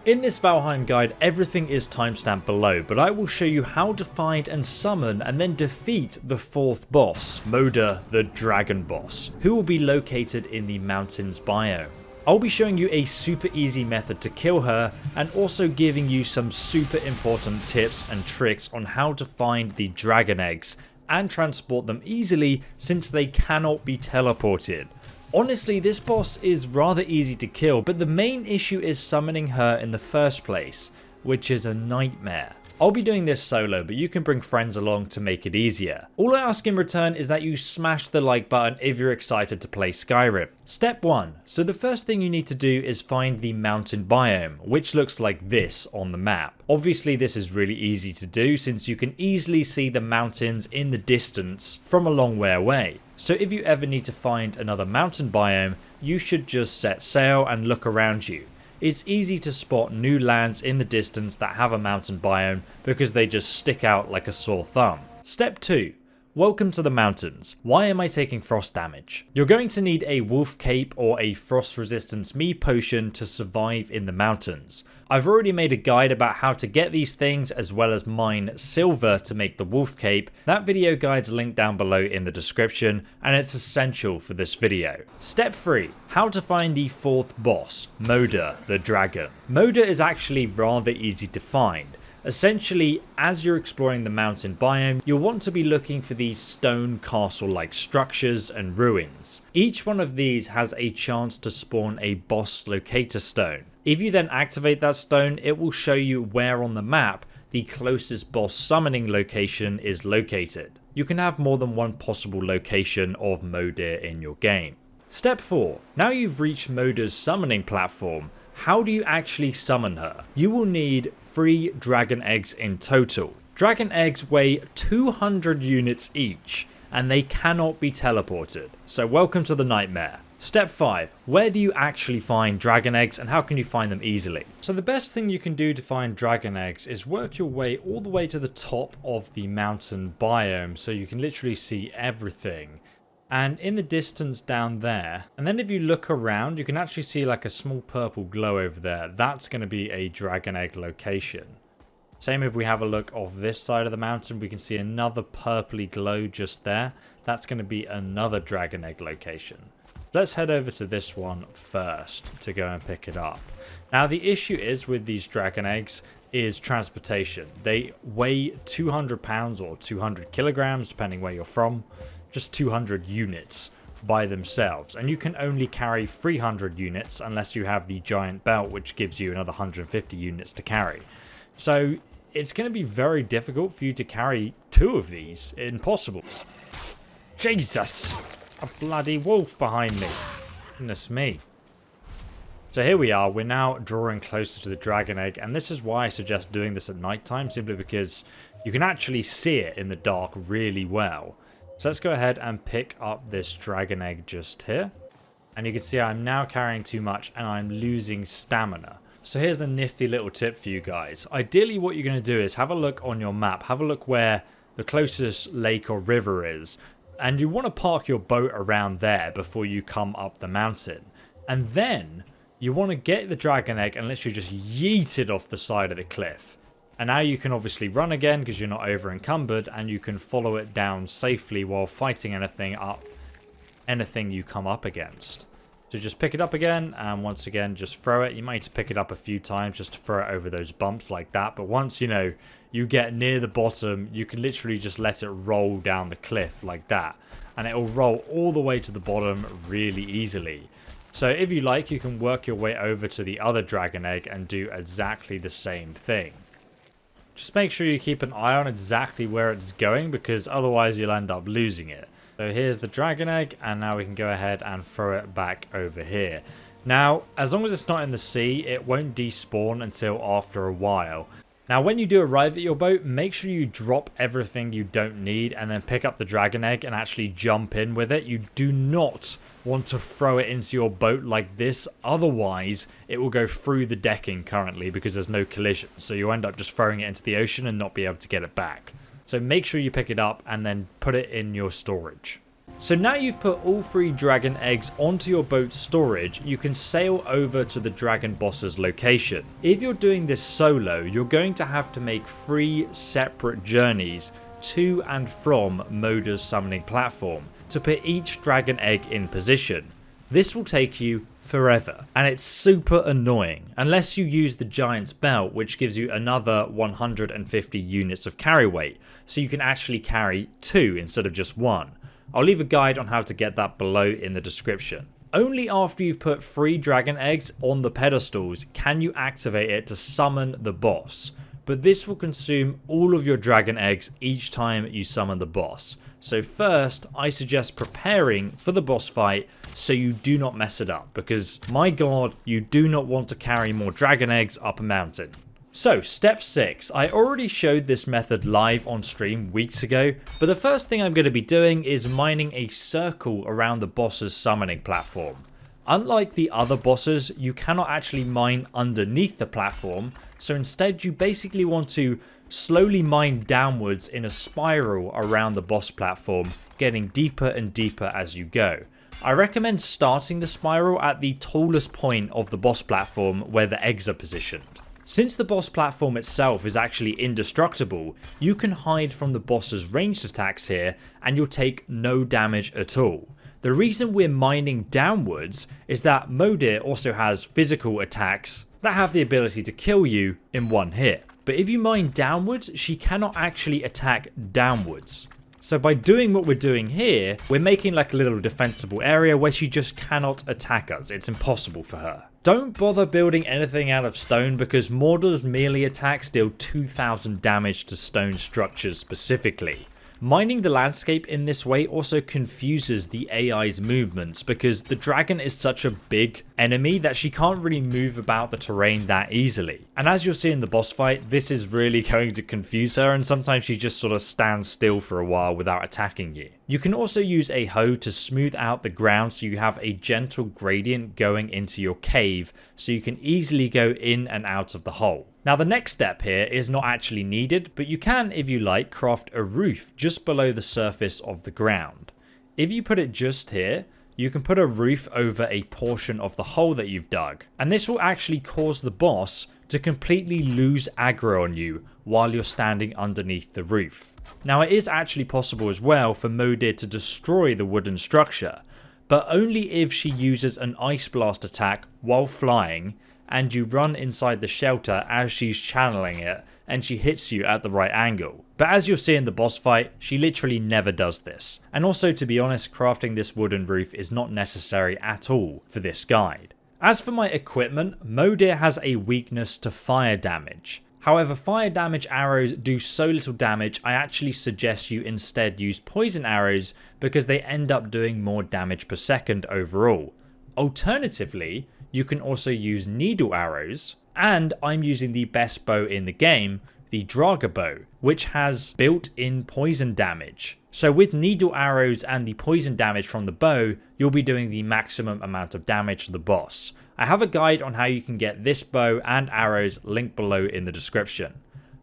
In this Valheim guide, everything is timestamped below, but I will show you how to find and summon and then defeat the 4th boss, MODER, the dragon boss, who will be located in the mountains biome. I'll be showing you a super easy method to kill her and also giving you some super important tips and tricks on how to find the dragon eggs and transport them easily since they cannot be teleported. Honestly, this boss is rather easy to kill, but the main issue is summoning her in the first place, which is a nightmare. I'll be doing this solo, but you can bring friends along to make it easier. All I ask in return is that you smash the like button if you're excited to play Skyrim. Step 1. So the first thing you need to do is find the mountain biome, which looks like this on the map. Obviously this is really easy to do since you can easily see the mountains in the distance from a long way away. So if you ever need to find another mountain biome, you should just set sail and look around you. It's easy to spot new lands in the distance that have a mountain biome because they just stick out like a sore thumb. Step 2. Welcome to the mountains. Why am I taking frost damage? You're going to need a wolf cape or a frost resistance mead potion to survive in the mountains. I've already made a guide about how to get these things as well as mine silver to make the wolf cape. That video guide's linked down below in the description and it's essential for this video. Step 3. How to find the 4th boss, MODER the dragon. MODER is actually rather easy to find. Essentially, as you're exploring the mountain biome, you'll want to be looking for these stone castle-like structures and ruins. Each one of these has a chance to spawn a boss locator stone. If you then activate that stone, it will show you where on the map the closest boss summoning location is located. You can have more than one possible location of MODER in your game. Step 4. Now you've reached MODER's summoning platform, how do you actually summon her? You will need 3 dragon eggs in total. Dragon eggs weigh 200 units each, and they cannot be teleported. So welcome to the nightmare. Step 5. Where do you actually find dragon eggs and how can you find them easily? So the best thing you can do to find dragon eggs is work your way all the way to the top of the mountain biome so you can literally see everything. And in the distance down there, and then if you look around, you can actually see like a small purple glow over there. That's going to be a dragon egg location. Same if we have a look off this side of the mountain, we can see another purpley glow just there. That's going to be another dragon egg location. Let's head over to this one first to go and pick it up. Now the issue is with these dragon eggs is transportation. They weigh 200 pounds or 200 kilograms depending where you're from. Just 200 units by themselves, and you can only carry 300 units unless you have the giant belt, which gives you another 150 units to carry. So it's going to be very difficult for you to carry 2 of these. Impossible. Jesus, a bloody wolf behind me. Goodness me. So here we are, we're now drawing closer to the dragon egg, and this is why I suggest doing this at night time, simply because you can actually see it in the dark really well. So let's go ahead and pick up this dragon egg just here. And you can see I'm now carrying too much and I'm losing stamina. So here's a nifty little tip for you guys. Ideally what you're going to do is have a look on your map. Have a look where the closest lake or river is. And you want to park your boat around there before you come up the mountain. And then you want to get the dragon egg and literally just yeet it off the side of the cliff. And now you can obviously run again because you're not over encumbered and you can follow it down safely while fighting anything you come up against. So just pick it up again and once again just throw it. You might need to pick it up a few times just to throw it over those bumps like that. But once you get near the bottom, you can literally just let it roll down the cliff like that. And it will roll all the way to the bottom really easily. So if you like, you can work your way over to the other dragon egg and do exactly the same thing. Just make sure you keep an eye on exactly where it's going because otherwise you'll end up losing it. So here's the dragon egg and now we can go ahead and throw it back over here. Now, as long as it's not in the sea, it won't despawn until after a while. Now, when you do arrive at your boat, make sure you drop everything you don't need and then pick up the dragon egg and actually jump in with it. You do not want to throw it into your boat like this, otherwise it will go through the decking currently because there's no collision, so you end up just throwing it into the ocean and not be able to get it back. So make sure you pick it up and then put it in your storage. So now you've put all 3 dragon eggs onto your boat's storage, you can sail over to the dragon boss's location. If you're doing this solo, you're going to have to make 3 separate journeys to and from MODER's summoning platform to put each dragon egg in position. This will take you forever, and it's super annoying unless you use the giant's belt, which gives you another 150 units of carry weight, so you can actually carry 2 instead of just 1. I'll leave a guide on how to get that below in the description. Only after you've put 3 dragon eggs on the pedestals can you activate it to summon the boss, but this will consume all of your dragon eggs each time you summon the boss. So first, I suggest preparing for the boss fight so you do not mess it up, because my god, you do not want to carry more dragon eggs up a mountain. So, step 6. I already showed this method live on stream weeks ago, but the first thing I'm going to be doing is mining a circle around the boss's summoning platform. Unlike the other bosses, you cannot actually mine underneath the platform, so instead you basically want to slowly mine downwards in a spiral around the boss platform, getting deeper and deeper as you go. I recommend starting the spiral at the tallest point of the boss platform where the eggs are positioned. Since the boss platform itself is actually indestructible, you can hide from the boss's ranged attacks here and you'll take no damage at all. The reason we're mining downwards is that MODER also has physical attacks that have the ability to kill you in one hit. But if you mine downwards, she cannot actually attack downwards. So by doing what we're doing here, we're making like a little defensible area where she just cannot attack us. It's impossible for her. Don't bother building anything out of stone because MODER's melee attacks deal 2000 damage to stone structures specifically. Mining the landscape in this way also confuses the AI's movements because the dragon is such a big enemy that she can't really move about the terrain that easily. And as you'll see in the boss fight, this is really going to confuse her, and sometimes she just sort of stands still for a while without attacking you. You can also use a hoe to smooth out the ground so you have a gentle gradient going into your cave so you can easily go in and out of the hole. Now the next step here is not actually needed, but you can, if you like, craft a roof just below the surface of the ground. If you put it just here, you can put a roof over a portion of the hole that you've dug, and this will actually cause the boss to completely lose aggro on you while you're standing underneath the roof. Now it is actually possible as well for MODER to destroy the wooden structure, but only if she uses an ice blast attack while flying and you run inside the shelter as she's channeling it and she hits you at the right angle. But as you'll see in the boss fight, she literally never does this. And also, to be honest, crafting this wooden roof is not necessary at all for this guide. As for my equipment, MODER has a weakness to fire damage. However, fire damage arrows do so little damage, I actually suggest you instead use poison arrows because they end up doing more damage per second overall. Alternatively, you can also use needle arrows, and I'm using the best bow in the game, the Draga bow, which has built-in poison damage. So with needle arrows and the poison damage from the bow, you'll be doing the maximum amount of damage to the boss. I have a guide on how you can get this bow and arrows linked below in the description.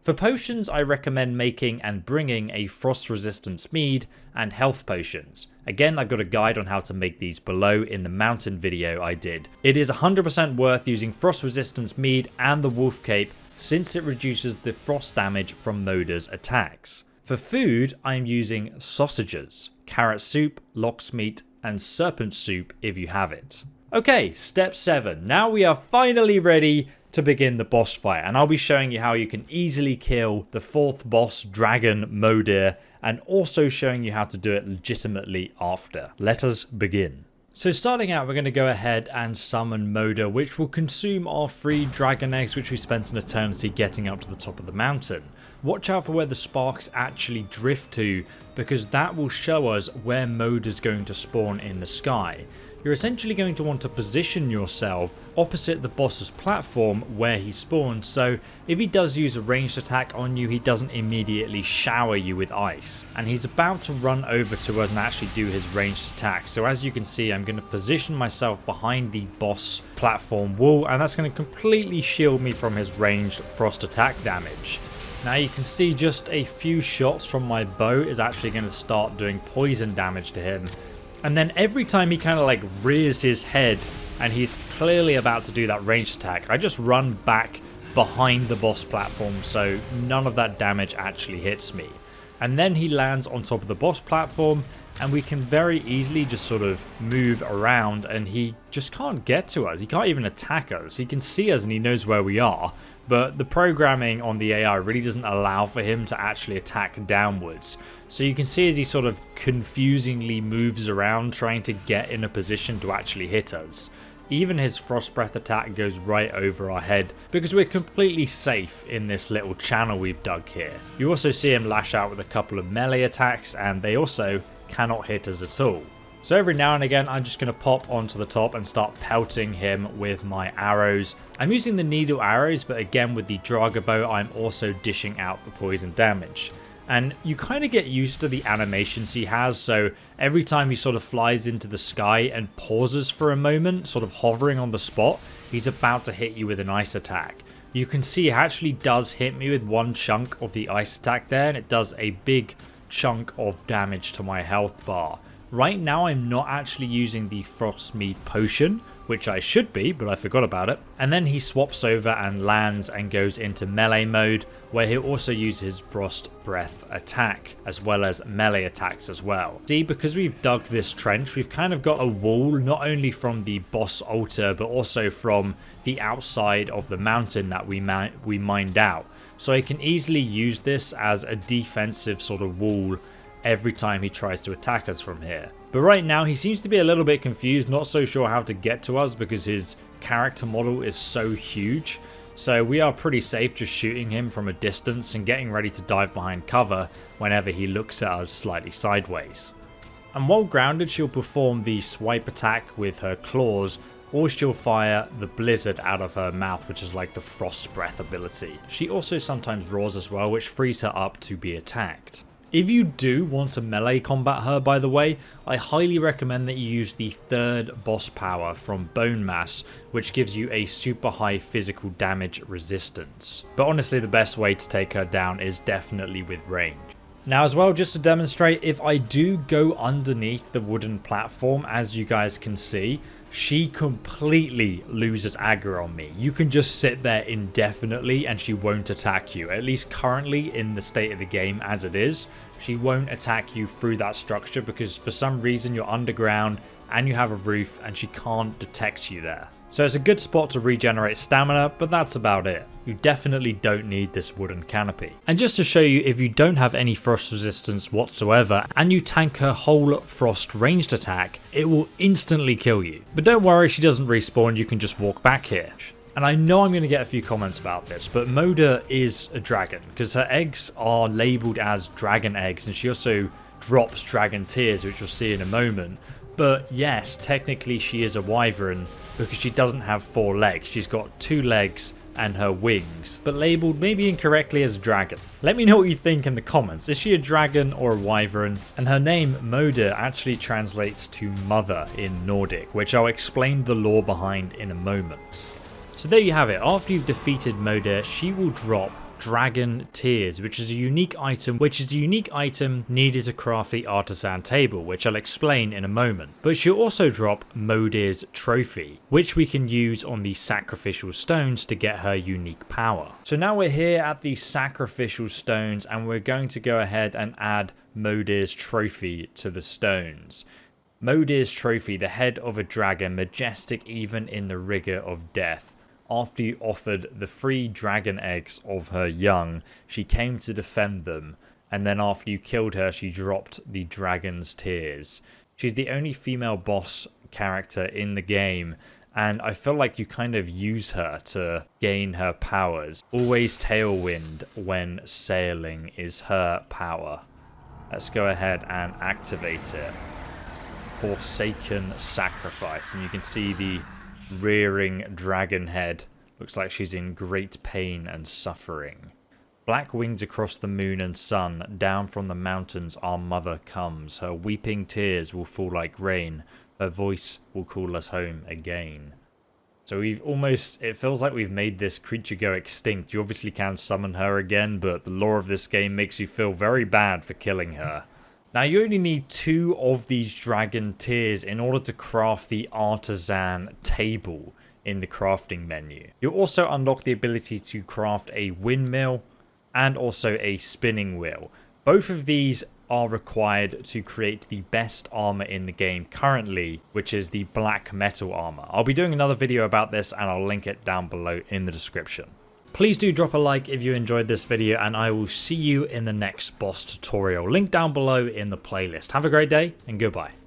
For potions, I recommend making and bringing a frost resistance mead and health potions. Again, I've got a guide on how to make these below in the mountain video I did. It is 100% worth using frost resistance mead and the wolf cape since it reduces the frost damage from MODER's attacks. For food, I'm using sausages, carrot soup, lox meat, and serpent soup if you have it. Okay, step 7. Now we are finally ready to begin the boss fight, and I'll be showing you how you can easily kill the 4th boss dragon MODER, and also showing you how to do it legitimately after. Let us begin. So starting out, we're going to go ahead and summon MODER, which will consume our 3 dragon eggs, which we spent an eternity getting up to the top of the mountain. Watch out for where the sparks actually drift to, because that will show us where MODER's going to spawn in the sky. You're essentially going to want to position yourself opposite the boss's platform where he spawns, so if he does use a ranged attack on you, he doesn't immediately shower you with ice. And he's about to run over to us and actually do his ranged attack. So as you can see, I'm going to position myself behind the boss platform wall, and that's going to completely shield me from his ranged frost attack damage. Now you can see just a few shots from my bow is actually going to start doing poison damage to him. And then every time he kind of like rears his head and he's clearly about to do that ranged attack, I just run back behind the boss platform so none of that damage actually hits me. And then he lands on top of the boss platform and we can very easily just sort of move around and he just can't get to us. He can't even attack us. He can see us and he knows where we are. But the programming on the AI really doesn't allow for him to actually attack downwards. So you can see as he sort of confusingly moves around trying to get in a position to actually hit us. Even his frost breath attack goes right over our head because we're completely safe in this little channel we've dug here. You also see him lash out with a couple of melee attacks and they also cannot hit us at all. So every now and again I'm just going to pop onto the top and start pelting him with my arrows. I'm using the needle arrows, but again with the Draga bow I'm also dishing out the poison damage. And you kind of get used to the animations he has, so every time he sort of flies into the sky and pauses for a moment, sort of hovering on the spot, he's about to hit you with an ice attack. You can see he actually does hit me with one chunk of the ice attack there, and it does a big chunk of damage to my health bar. Right now I'm not actually using the frost mead potion, which I should be, but I forgot about it. And then he swaps over and lands and goes into melee mode, where he'll also use his frost breath attack, as well as melee attacks as well. See, because we've dug this trench, we've kind of got a wall, not only from the boss altar, but also from the outside of the mountain that we mined out. So I can easily use this as a defensive sort of wall every time he tries to attack us from here. But right now he seems to be a little bit confused, not so sure how to get to us because his character model is so huge. So we are pretty safe just shooting him from a distance and getting ready to dive behind cover whenever he looks at us slightly sideways. And while grounded she'll perform the swipe attack with her claws, or she'll fire the blizzard out of her mouth, which is like the frost breath ability. She also sometimes roars as well, which frees her up to be attacked. If you do want to melee combat her, by the way, I highly recommend that you use the third boss power from Bone Mass, which gives you a super high physical damage resistance. But honestly, the best way to take her down is definitely with range. Now as well, just to demonstrate, if I do go underneath the wooden platform, as you guys can see, she completely loses aggro on me. You can just sit there indefinitely and she won't attack you. At least currently in the state of the game as it is, she won't attack you through that structure because for some reason you're underground and you have a roof and she can't detect you there. So it's a good spot to regenerate stamina, but that's about it. You definitely don't need this wooden canopy. And just to show you, if you don't have any frost resistance whatsoever and you tank her whole frost ranged attack, it will instantly kill you. But don't worry, she doesn't respawn, you can just walk back here. And I know I'm going to get a few comments about this, but MODER is a dragon because her eggs are labelled as dragon eggs and she also drops dragon tears, which you'll see in a moment. But yes, technically she is a wyvern because she doesn't have 4 legs. She's got 2 legs and her wings, but labelled maybe incorrectly as a dragon. Let me know what you think in the comments. Is she a dragon or a wyvern? And her name, MODER, actually translates to mother in Nordic, which I'll explain the lore behind in a moment. So there you have it. After you've defeated MODER, she will drop Dragon Tears, which is a unique item needed to craft the Artisan table, which I'll explain in a moment. But she'll also drop MODER's Trophy, which we can use on the sacrificial stones to get her unique power. So now we're here at the sacrificial stones and we're going to go ahead and add MODER's Trophy to the stones. MODER's Trophy, the head of a dragon, majestic even in the rigor of death. After you offered the 3 dragon eggs of her young, she came to defend them, and then after you killed her, she dropped the dragon's tears. She's the only female boss character in the game, and I feel like you kind of use her to gain her powers. Always tailwind when sailing is her power. Let's go ahead and activate it. Forsaken Sacrifice, and you can see the rearing dragon head. Looks like she's in great pain and suffering. Black wings across the moon and sun, down from the mountains our mother comes. Her weeping tears will fall like rain, her voice will call us home again. So it feels like we've made this creature go extinct. You obviously can summon her again, but the lore of this game makes you feel very bad for killing her. Now you only need 2 of these dragon tears in order to craft the Artisan table in the crafting menu. You'll also unlock the ability to craft a windmill and also a spinning wheel. Both of these are required to create the best armor in the game currently, which is the black metal armor. I'll be doing another video about this and I'll link it down below in the description. Please do drop a like if you enjoyed this video, and I will see you in the next boss tutorial. Link down below in the playlist. Have a great day and goodbye.